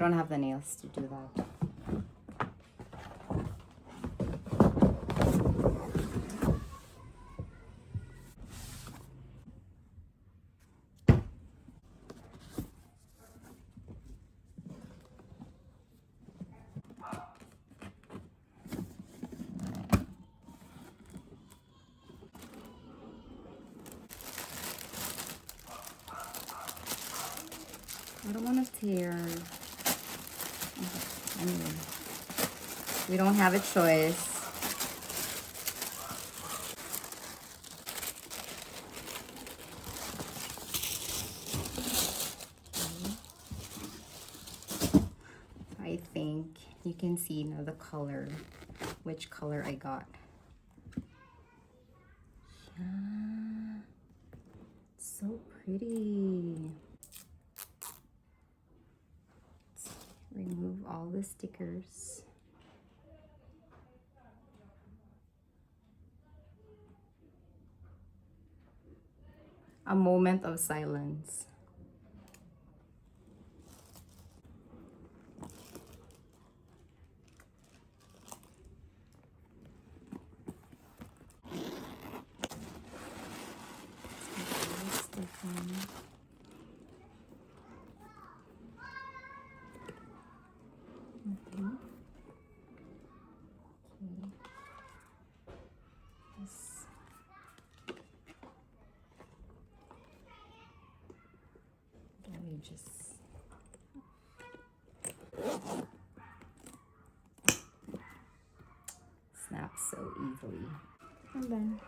don't have the nails to do that. I don't want to tear. Anyway, we don't have a choice. I think you can see now the color, which color I got. Yeah, so pretty. Remove all the stickers. A moment of silence. Let me just snap so easily. And then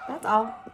that's all.